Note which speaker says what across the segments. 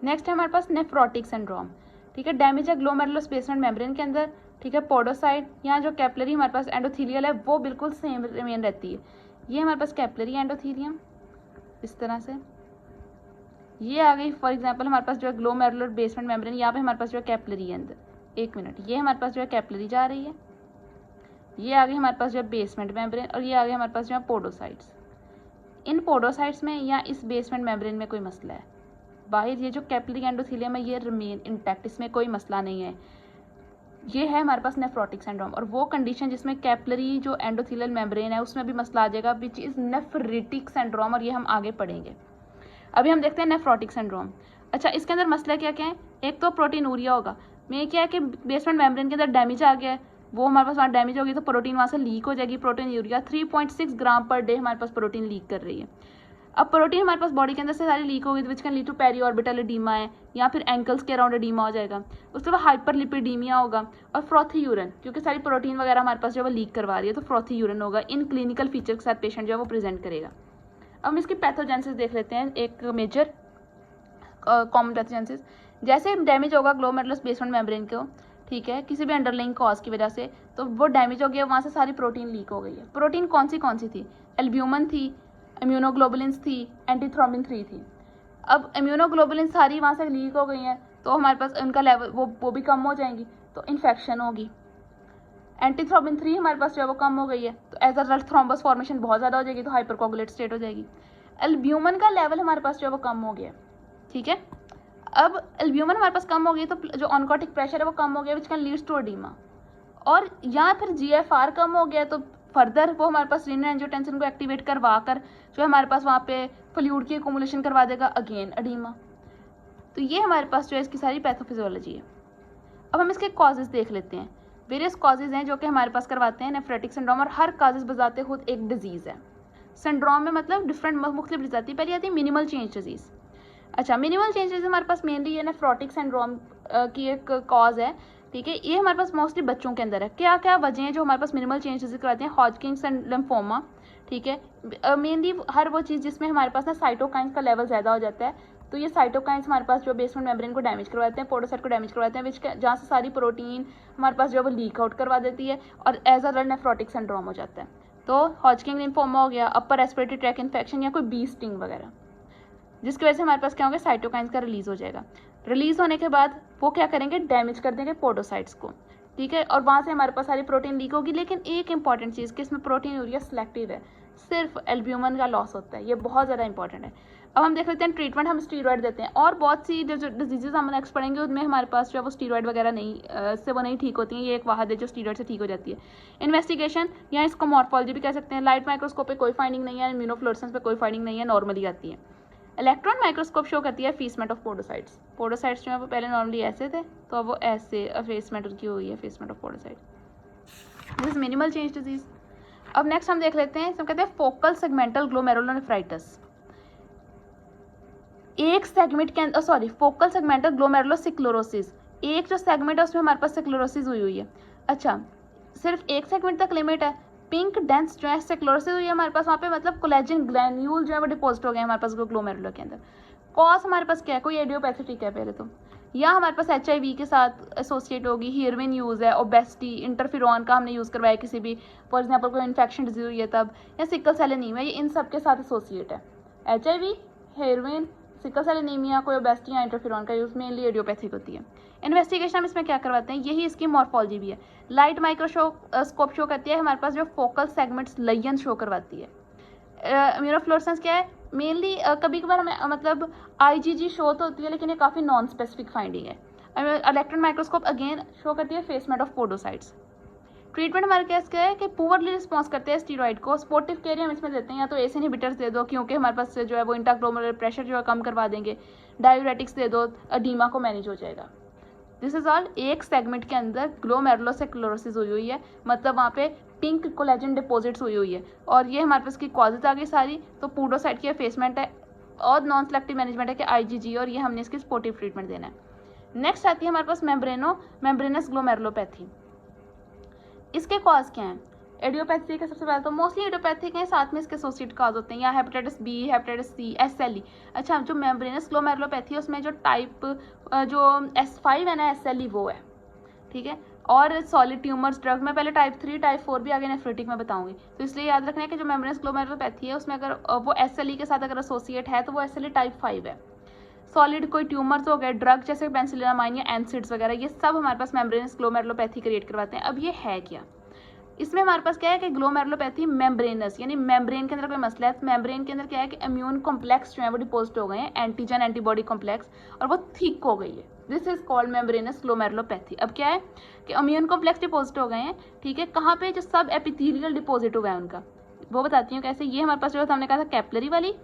Speaker 1: Next है हमारे पास nephrotic syndrome, ठीक है, डैमेज है ग्लोमेरुलस बेसमेंट मेम्ब्रेन के अंदर, ठीक है, पोडोसाइट, यहाँ जो कैपिलरी हमारे पास एंडोथीलियल है वो बिल्कुल सेम रिमेन रहती है। ये हमारे पास कैपिलरी एंडोथीलियम इस तरह से, ये आ गई फॉर एग्जांपल हमारे पास जो है ग्लोमेरुलर बेसमेंट मेम्ब्रेन, यहाँ पे हमारे पास जो है कैपिलरी है अंदर, एक मिनट, ये हमारे पास जो है कैपिलरी जा रही है, ये आ गई हमारे पास जो है बेसमेंट मेम्ब्रेन, और ये आ गई हमारे पास जो है पोडोसाइट्स। इन पोडोसाइट्स में या इस बेसमेंट मेम्ब्रेन में कोई मसला है, बाहर ये जो कैपिलरी एंडोथीलियम है ये रिमेन इंटैक्ट, इसमें कोई मसला नहीं है। ये है हमारे पास नेफ्रोटिक सिंड्रोम, और वो कंडीशन जिसमें कैपिलरी जो एंडोथीलियल मेम्ब्रेन है उसमें भी मसला आ जाएगा, विच इज़ नेफ्रिटिक सिंड्रोम, और ये हम आगे पढ़ेंगे। अभी हम देखते हैं नेफ्रोटिक सिंड्रोम। अच्छा, इसके अंदर मसला क्या क्या है, एक तो प्रोटीनूरिया होगा, में क्या है कि बेसमेंट मेम्ब्रेन के अंदर डैमेज आ गया है, वो हमारे पास वहाँ डैमेज होगी तो प्रोटीन वहाँ से लीक हो जाएगी, प्रोटीन यूरिया 3.6 ग्राम पर डे हमारे पास प्रोटीन लीक कर रही है। अब प्रोटीन हमारे पास बॉडी के अंदर से सारी लीक होगी, which can lead to periorbital oedema है, या फिर एंकल्स के अराउंड एडीमा हो जाएगा। उसके बाद हाइपरलिपिडीमिया होगा, और फ्रॉथी यूरिन, क्योंकि सारी प्रोटीन वगैरह हमारे पास जो है लीक करवा रही है तो फ्रॉथी यूरिन होगा। इन क्लिनिकल फीचर के साथ पेशेंट जो है वो प्रेजेंट करेगा। अब हम इसकी पैथोजेनेसिस देख लेते हैं, एक मेजर कॉमन पैथोजेनेसिस। जैसे डैमेज होगा ग्लोमेरुलस बेसमेंट मेम्ब्रेन को, ठीक है, किसी भी अंडरलाइंग कॉज की वजह से, तो वो डैमेज हो गया, वहाँ से सारी प्रोटीन लीक हो गई है। प्रोटीन कौन सी थी, एल्ब्यूमिन थी, इम्यूनोग्लोबुलिन्स थी, एंटीथ्रोम्बिन 3 थी। अब इम्यूनोग्लोबुलिन सारी वहाँ से लीक हो गई हैं तो हमारे पास उनका लेवल वो भी कम हो जाएंगी, तो इन्फेक्शन होगी। एंटीथ्रोम्बिन 3 हमारे पास जो है वो कम हो गई है, तो as a result thrombus formation बहुत ज़्यादा हो जाएगी, तो हाइपरकोगुलेट स्टेट हो जाएगी। एल्ब्यूमिन का लेवल हमारे पास जो है वो कम हो गया, ठीक है। अब एल्ब्यूमिन हमारे पास कम हो गई तो जो ऑनकोटिक प्रेशर है वो कम हो गया, which can leads to oedema. और या फिर जीएफआर कम हो गया तो फर्दर वो हमारे पास रीनल एंजियोटेंसिन को एक्टिवेट करवा कर जो है हमारे पास वहाँ पे फ्लूइड की एक्युमुलेशन करवा देगा, अगेन एडीमा। तो ये हमारे पास जो है इसकी सारी पैथोफिजियोलॉजी है। अब हम इसके कॉजेज देख लेते हैं। वेरियस कॉजेज हैं जो कि हमारे पास करवाते हैं नेफ्रेटिक सिंड्रोम, और हर कॉजेज बजाते खुद एक डिजीज़ है। सिंड्रोम में मतलब डिफरेंट मुख्तलिफ डिजीज आती है। पहले आती है मिनिमल चेंज डिजीज़। अच्छा, मिनिमल चेंजेस हमारे पास मेनली ये नेफ्रोटिक सिंड्रोम की एक कॉज है, ठीक है। ये हमारे पास मोस्टली बच्चों के अंदर है। क्या क्या वजह हैं जो हमारे पास मिनिमल चेंजेस कराते हैं, हॉजकिंस लिम्फोमा, ठीक है। मेनली हर वो चीज़ जिसमें हमारे पास ना साइटोकाइंस का लेवल ज़्यादा हो जाता है, तो ये साइटोकाइंस हमारे पास जो बेसमेंट मेम्ब्रेन को डैमेज करवाते हैं, पोडोसाइट को डैमेज करवाते हैं, जहाँ से सारी प्रोटीन हमारे पास जो है वो लीक आउट करवा देती है, और as a result nephrotic syndrome हो जाता है। तो हॉजकिंस लिम्फोमा हो गया, अपर रेस्पिरेटरी ट्रैक इन्फेक्शन, या कोई बी स्टिंग वगैरह, जिसकी वजह से हमारे पास क्या होगा, साइटोकाइंस का रिलीज हो जाएगा। रिलीज होने के बाद वो क्या करेंगे, डैमेज कर देंगे पोडोसाइट्स को, ठीक है, और वहाँ से हमारे पास सारी प्रोटीन लीक होगी। लेकिन एक इंपॉर्टेंट चीज़ कि इसमें प्रोटीन यूरिया सिलेक्टिव है, सिर्फ एल्ब्यूमिन का लॉस होता है, ये बहुत ज़्यादा इंपॉर्टेंट है। अब हम देख लेते हैं ट्रीटमेंट, हम स्टीरॉयड देते हैं, और बहुत सी जो डिजीजेज हम नेक्स्ट पढ़ेंगे उनमें हमारे पास जो है वो स्टीरॉयड वगैरह नहीं से वो नहीं ठीक होती हैं, ये एक वाहद है जो स्टीरॉयड से ठीक हो जाती है। इन्वेस्टिगेशन या इसको मॉर्फोलॉजी भी कह सकते हैं। लाइट माइक्रोस्कोप पे कोई फाइंडिंग नहीं है, इम्यूनोफ्लोरेसेंस पे कोई फाइंडिंग नहीं है, नॉर्मली आती है। इलेक्ट्रॉन माइक्रोस्कोप शो करती है एफेसमेंट ऑफ पोडोसाइट्स। पोडोसाइट्स जो है वो पहले नॉर्मली ऐसे थे, तो अब वो ऐसे एफेसमेंट उनकी हुई है, एफेसमेंट of podocyte. This is minimal change disease. अब नेक्स्ट हम देख लेते हैं, इसको कहते हैं फोकल सेगमेंटल ग्लोमेरुलोनेफ्राइटिस। एक सेगमेंट के अंदर फोकल सेगमेंटल ग्लोमेरुलोसिक्लोरोसिस, एक जो सेगमेंट है उसमें हमारे पास सिक्लोरोसिस हुई है। अच्छा, सिर्फ एक सेगमेंट तक लिमिट है। पिंक डेंस जो है सिक्लोरोसिस हुई है हमारे पास वहाँ पे, मतलब कोलेजन ग्लैन्यूल जो है वो डिपोजिट हो गए हमारे पास ग्लोमेरुलर के अंदर। कॉज हमारे पास क्या है, कोई एडियोपैथेटिक है पहले तो, या हमारे पास HIV के साथ एसोसिएट होगी, हीरोइन यूज़ है, ओबेसिटी, इंटरफिरॉन का हमने यूज़ करवाया किसी भी, फॉर एग्जांपल कोई इन्फेक्शन डिजीज हुई है तब, या सिकल सेल एनीमिया, ये इन सब के साथ एसोसिएट है। HIV, heroin, sickle cell anaemia, कोई ओबेसिटी या इंटरफिरॉन का यूज़ मेनली एडियोपैथिक होती है। इन्वेस्टिगेशन हम इसमें क्या करवाते हैं, यही इसकी मॉर्फोलॉजी भी है। लाइट माइक्रोस्कोप शो करती है हमारे पास जो फोकल सेगमेंट्स लेजन शो करवाती है। इम्यूनोफ्लोरेसेंस क्या है, मेनली कभी कभार हमें मतलब IgG शो तो होती है, लेकिन ये काफ़ी नॉन स्पेसिफिक फाइंडिंग है। इलेक्ट्रॉन माइक्रोस्कोप अगेन शो करती है फेसमेंट ऑफ पोडोसाइट्स। ट्रीटमेंट हमारे केस क्या है कि पुअरली रिस्पॉन्स करते हैं स्टीरॉइड को। सपोर्टिव केयर हम इसमें देते हैं, या तो एस इनहिबिटर्स दे दो, क्योंकि हमारे पास जो है वो इंट्राग्लोमेरुलर प्रेशर जो है कम करवा देंगे। डायूरेटिक्स दे दो, एडीमा को मैनेज हो जाएगा। This is all. एक सेगमेंट के अंदर ग्लोमेरुलोसिक्लोरोसिस हुई है, मतलब वहाँ पे पिंक कोलेजन डिपॉजिट्स हुई है, और ये हमारे पास की कॉजेज आ गई सारी। तो पोडोसाइट की एफेसमेंट है, और नॉन सेलेक्टिव मैनेजमेंट है कि IgG, और ये हमने इसकी सपोर्टिव ट्रीटमेंट देना है। नेक्स्ट आती है हमारे पास मेम्ब्रेनस ग्लोमेरुलोपैथी। इसके कॉज क्या हैं, एडियोपैथिक है सबसे पहले तो, मोस्टली एडियोपैथिक हैं, साथ में इसके एसोसिएट काज होते हैं, या hepatitis B, hepatitis C, SLE। अच्छा, जो मेम्ब्रेनस ग्लोमेरुलोपैथी है उसमें जो टाइप जो S5 है ना SLE वो है, ठीक है। और सॉलिड ट्यूमर्स ड्रग में पहले टाइप 3 टाइप 4 भी आगे नेफ्रोटिक में बताऊंगी, तो इसलिए याद रखना है कि जो मेम्ब्रेनस ग्लोमेरुलोपैथी है उसमें अगर वो SLE के साथ अगर एसोसिएट है तो वो SLE टाइप 5 है। सॉलिड कोई ट्यूमर्स हो गए, ड्रग जैसे पेनिसिलिनामाइन या एनसिड्स वगैरह, ये सब हमारे पास मेम्ब्रेनस ग्लोमेरुलोपैथी क्रिएट करवाते हैं। अब ये है क्या, इसमें हमारे पास क्या है कि ग्लोमेरुलोपैथी मेम्ब्रेनस यानी मेम्ब्रेन के अंदर कोई मसला है, मेम्ब्रेन के अंदर क्या है कि इम्यून कॉम्प्लेक्स जो है वो डिपोजिट हो गए हैं, एंटीजन एंटीबॉडी कॉम्प्लेक्स, और वो थिक हो गई है, this is called membranes glomerulopathy. अब क्या है कि इम्यून कॉम्प्लेक्स डिपोजिट हो गए हैं, ठीक है, कहाँ पे, जो सब एपिथेलियल डिपोजिट हुआ है उनका, वो बताती हूँ कैसे। ये हमारे पास जो हमने कहा था कैपिलरी वाली,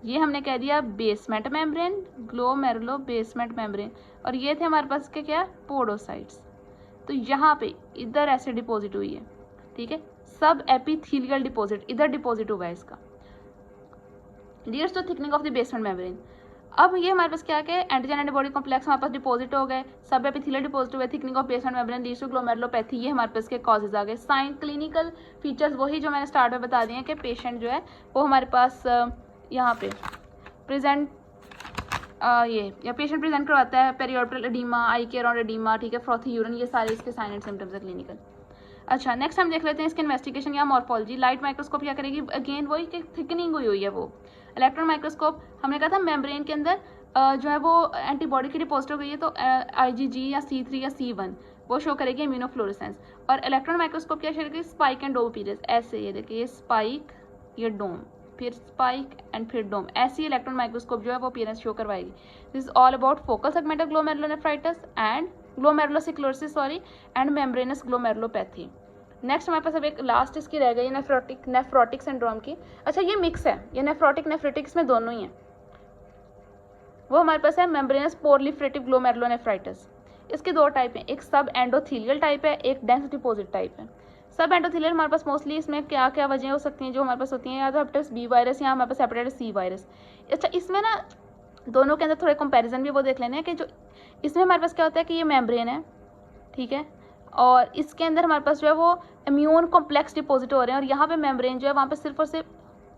Speaker 1: ये हमने कह दिया basement membrane, glomerulo basement membrane, और ये थे हमारे पास के क्या, पोडोसाइट्स। तो यहाँ पे इधर ऐसे डिपॉजिट हुई है, ठीक है, सब एपिथेलियल डिपॉजिट इधर डिपॉजिट हुआ है इसका, leads to thickening of the basement membrane. अब ये हमारे पास क्या है, एंटीजन एंटीबॉडी कॉम्प्लेक्स हमारे पास डिपॉजिट हो गए, सब एपिथेलियल डिपॉजिट हुए, thickening of basement membrane leads to glomerulopathy, ये हमारे पास के कॉजेज आ गए। साइन क्लिनिकल फीचर्स वही जो मैंने स्टार्ट में बता दिए हैं कि पेशेंट जो है वो हमारे पास यहाँ पे प्रेजेंट या पेशेंट प्रेजेंट करवाता है पेरिऑर्बिटल एडीमा, आई के अराउंड एडीमा, ठीक है, फ्रॉथी यूरिन, ये सारे इसके साइन एंड सिम्टम्स है क्लिनिकल। अच्छा, नेक्स्ट हम देख लेते हैं इसके इन्वेस्टिगेशन या मॉर्फोलॉजी। लाइट माइक्रोस्कोप क्या करेगी, अगेन वही कि थिकनिंग हुई है वो। इलेक्ट्रॉन माइक्रोस्कोप हमने कहा था मेम्ब्रेन के अंदर जो है वो एंटीबॉडी की डिपॉजिट हो गई है, तो IgG या C3 या C1 वो शो करेगी इम्यूनोफ्लोरेसेंस। और इलेक्ट्रॉन माइक्रोस्कोप क्या शो करेगी, स्पाइक एंड डोम अपीयरेंस, ऐसे ये देखिए, ये स्पाइक, ये डोम, फिर स्पाइक एंड फिर डोम, ऐसी इलेक्ट्रॉन माइक्रोस्कोप जो है वो अपीयरेंस शो करवाएगी। This is all about focal segmental glomerulonephritis and glomerulosclerosis and membranous glomerulopathy. Next हमारे पास अब एक लास्ट इसकी रह गई नेफ्रोटिक सिंड्रोम की। अच्छा, ये मिक्स है, ये नेफ्रोटिक नेफ्रिटिक इसमें दोनों ही है। वो हमारे पास है मेम्ब्रेनस प्रोलिफरेटिव ग्लोमेरुलोनेफ्राइटिस। इसके दो टाइप हैं, एक सब एंडोथीलियल टाइप है, एक डेंस डिपोजिट टाइप है। सब एंडोथीलियल हमारे पास मोस्टली इसमें क्या क्या वजह हो सकती हैं जो हमारे पास होती हैं, या तो हेपेटाइटिस बी वायरस या हमारे पास हेपेटाइटिस सी वायरस। अच्छा, इसमें ना दोनों के अंदर थोड़े कंपैरिजन भी वो देख लेने हैं कि जो इसमें हमारे पास क्या होता है कि ये मेम्ब्रेन है, ठीक है, और इसके अंदर हमारे पास जो है वो इम्यून कॉम्प्लेक्स डिपॉजिट हो रहे हैं, और यहाँ पे मेम्ब्रेन जो है वहाँ पे सिर्फ और सिर्फ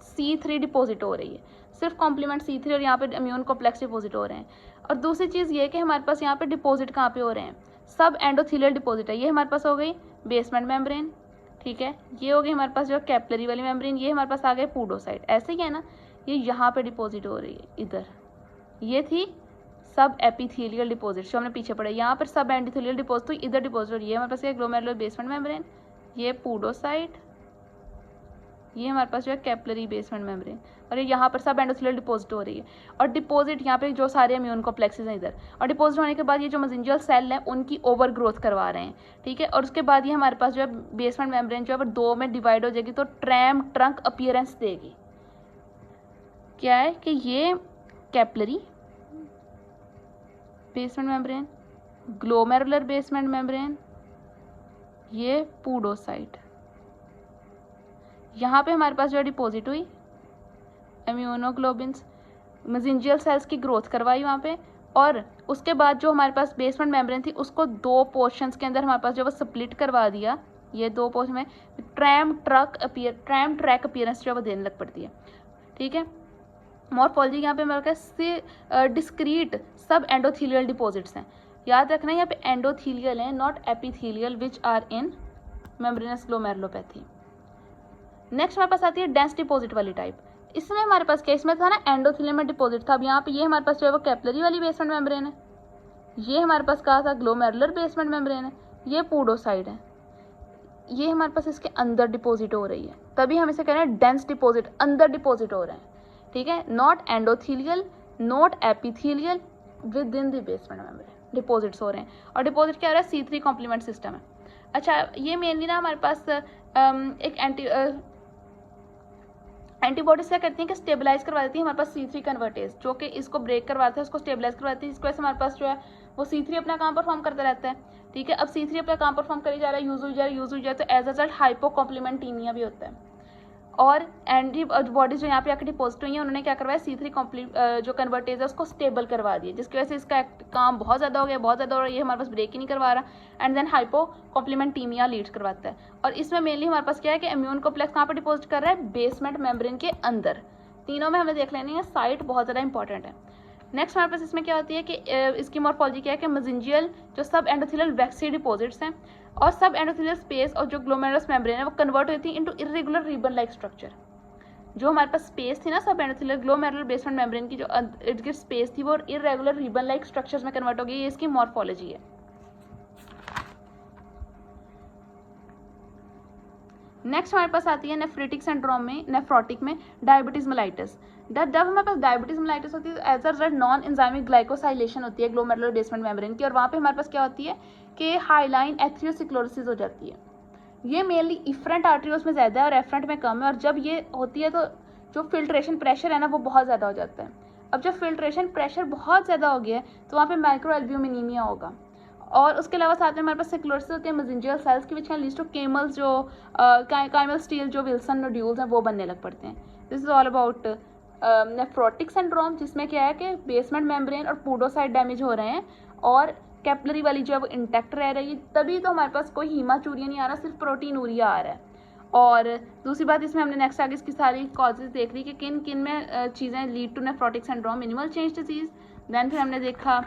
Speaker 1: C3 डिपॉजिट हो रही है, सिर्फ कॉम्प्लीमेंट C3, और यहाँ पे इम्यून कॉम्प्लेक्स डिपॉजिट हो रहे हैं। और दूसरी चीज़ ये कि हमारे पास यहाँ पे डिपॉजिट कहाँ पे हो रहे हैं, सब एंडोथीलियल डिपॉजिट है। ये हमारे पास हो गई बेसमेंट मेम्ब्रेन, ठीक है, ये हो गई हमारे पास जो कैपिलरी वाली मेम्ब्रेन, ये हमारे पास आ गए पोडोसाइट, ऐसे ही है ना, ये यहाँ पे डिपॉजिट हो रही है इधर, ये थी सब एपिथेलियल डिपॉजिट जो हमने पीछे पढ़ा, यहाँ पर सब एंडोथेलियल डिपॉजिट, तो इधर डिपॉजिट, और ये हमारे पास है ग्लोमेरुलर बेसमेंट मेम्ब्रेन, ये पोडोसाइट, ये हमारे पास जो है कैपिलरी बेसमेंट मेम्ब्रेन, और ये यहाँ पर सब एंडोथेलियल डिपॉजिट हो रही है। और डिपॉजिट यहाँ पे जो सारे इम्यून कॉम्प्लेक्सेस हैं इधर, और डिपॉजिट होने के बाद ये जो मेसेंजर सेल है उनकी ओवर ग्रोथ करवा रहे हैं, ठीक है। और उसके बाद ये हमारे पास जो है बेसमेंट मेम्ब्रेन जो है वो दो में डिवाइड हो जाएगी, तो ट्रैम ट्रंक अपीयरेंस देगी। क्या है कि ये capillary basement membrane, glomerular basement membrane, ये पोडोसाइट, यहाँ पे हमारे पास जो है डिपॉजिट हुई इम्यूनोग्लोबिन्स, मेसेंजियल सेल्स की ग्रोथ करवाई वहाँ पे, और उसके बाद जो हमारे पास बेसमेंट मेम्ब्रेन थी उसको दो पोर्शंस के अंदर हमारे पास जो वो स्प्लिट करवा दिया, ये दो पोर्शन में ट्रैम ट्रैक अपीयरेंस जो है वो देने लग पड़ती है, ठीक है। मॉर्फोलॉजी यहाँ पे हमारे पास डिस्क्रीट सब एंडोथीलियल डिपॉजिट्स हैं, याद रखना यहाँ पे एंडोथीलियल हैं, not epithelial, which are in membranous glomerulopathy. Next हमारे पास आती है डेंस डिपॉजिट वाली टाइप। इसमें हमारे पास क्या, इसमें था ना एंडोथेलियल में डिपॉजिट था, अब यहाँ पे ये हमारे पास जो है वो कैपिलरी वाली बेसमेंट मेम्ब्रेन है, ये हमारे पास कहा था ग्लोमेरुलर बेसमेंट मेम्ब्रेन है, ये पोडोसाइट है, ये हमारे पास इसके अंदर डिपॉजिट हो रही है, तभी हम इसे कह रहे हैं डेंस डिपॉजिट, अंदर डिपॉजिट हो रहे हैं, ठीक है, not endothelial not epithelial, with in the basement membrane deposits हो रहे हैं। और डिपॉजिट क्या हो रहा है, C3 कॉम्प्लीमेंट सिस्टम है। अच्छा, ये मेनली ना हमारे पास एक एंटीबॉडीज क्या करती हैं कि स्टेबलाइज करवा देती है हमारे पास C3 कन्वर्टेज, जो कि इसको ब्रेक करवाता है, उसको स्टेबलाइज करवाती है, इसकी वजह से हमारे पास जो है वो C3 अपना काम परफॉर्म करता रहता है, ठीक है। अब C3 अपना काम परफॉर्म करी जा रहा है, यूज हो जाए तो एज अ रिजल्ट हाइपो कॉम्प्लीमेंटीनिया भी होता है। और एंटीबॉडीज जो यहाँ पे आके डिपोजिट हुई हैं उन्होंने क्या करवाया, C3 जो कन्वर्टेज है उसको स्टेबल करवा दिया, जिसकी वजह से इसका काम बहुत ज़्यादा हो गया, बहुत ज़्यादा हो रहा है, ये हमारे पास ब्रेक ही नहीं करवा रहा। एंड देन हाइपो कॉम्प्लीमेंटीमिया लीड करवाता है। और इसमें मेनली हमारे पास क्या है कि इम्यून कॉम्प्लेक्स कहाँ पर डिपोजिट कर रहा है, बेसमेंट मेम्ब्रेन के अंदर। तीनों में हमें देख लेनी है, साइट बहुत ज़्यादा इंपॉर्टेंट है। नेक्स्ट हमारे पास इसमें क्या होती है कि इसकी मॉर्फोलॉजी क्या है कि मेसेंजियल जो सब एंडोथेलियल वैक्सी डिपॉजिट्स हैं और सब एंडोथेलियल स्पेस और जो ग्लोमेरुलस मेम्ब्रेन है वो कन्वर्ट होती है into irregular ribbon like structure. जो हमारे पास स्पेस थी ना सब एंडोथेलियल ग्लोमेरुलर बेसमेंट मेम्ब्रेन की जो इर्द गिर्द स्पेस थी वो इरेगुलर रिबन लाइक स्ट्रक्चर्स में कन्वर्ट हो गई, ये इसकी मॉर्फोलॉजी है। नेक्स्ट हमारे पास आती है नेफ्रेटिक सिंड्रोम में, नेफ्रोटिक में डायबिटीज मेलाइटिस। जब हमारे पास डायबिटीज मेलाइटिस होती है as a result non enzymatic glycosylation होती है ग्लोमेरुलर बेसमेंट मेम्ब्रेन की, और वहाँ पे हमारे पास क्या होती है कि हाईलाइन एथेरोस्क्लेरोसिस हो जाती है। ये मेनली इफरेंट आर्टरियोस में ज़्यादा है और एफरेंट में कम है, और जब ये होती है तो जो फिल्ट्रेशन प्रेशर है ना वो बहुत ज़्यादा हो जाता है। अब जब फिल्ट्रेशन प्रेशर बहुत ज़्यादा हो गया है तो वहाँ पे माइक्रोएल्ब्यूमिनीमिया होगा। और उसके अलावा साथ में हमारे पास सिक्लोसिस होती है मेसेंजियल सेल्स की, विच कैन लीड टू केमल्स जो काइमल स्टील जो विल्सन नोड्यूल्स हैं वो बनने लग पड़ते हैं। This is all about nephrotic syndrome, जिसमें क्या है कि बेसमेंट मेम्ब्रेन और पोडोसाइट डैमेज हो रहे हैं और कैपिलरी वाली जो है वो इंटैक्ट रह रही है, तभी तो हमारे पास कोई हीमाचूरिया नहीं आ रहा, सिर्फ प्रोटीनूरिया आ रहा है। और दूसरी बात इसमें हमने नेक्स्ट आगे इसकी सारी कॉजेज देख ली कि किन किन में चीज़ें lead to nephrotic syndrome, minimal change disease. Then फिर हमने देखा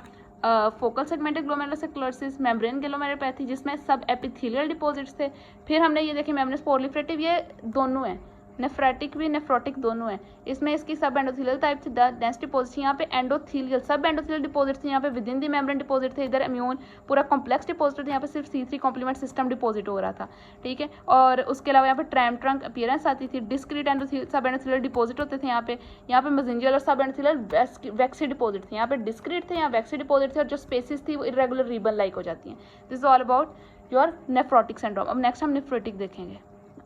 Speaker 1: focal segmented glomerulosis, membrane glomerulopathy जिसमें सब एपिथेलियल डिपॉजिट्स थे। फिर हमने ये देखे मेम्ब्रेन प्रोलिफरेटिव, ये दोनों हैं, नेफ्रेटिक भी नेफ्रोटिक दोनों है। इसमें इसकी सब एंडोथेलियल टाइप थी, डेंस डिपॉजिट, यहाँ पे एंडोथेलियल सब एंडोथेलियल डिपॉजिट थे, यहाँ पे with in the membrane deposit थे, इधर इम्यून पूरा कॉम्प्लेक्स डिपॉजिट थे, यहाँ पे सिर्फ C3 कॉम्प्लीमेंट सिस्टम डिपॉजिट हो रहा था, ठीक है। और उसके अलावा यहाँ पे ट्रैम ट्रंक अपीयरेंस आती थी, डिस्क्रीट सब एंडोथेलियल डिपॉजिट होते थे, यहाँ पे मेसेंजियल और सब एंडोथेलियल वैक्सी डिपॉजिट थे, यहाँ पे डिस्क्रीट थे, यहाँ वैक्सी डिपॉजिट थे, और जो स्पेसिस थी वो इरेगुलर रिबन लाइक हो जाती हैं। This is all about your nephrotic syndrome. अब नेक्स्ट हम नेफ्रोटिक देखेंगे।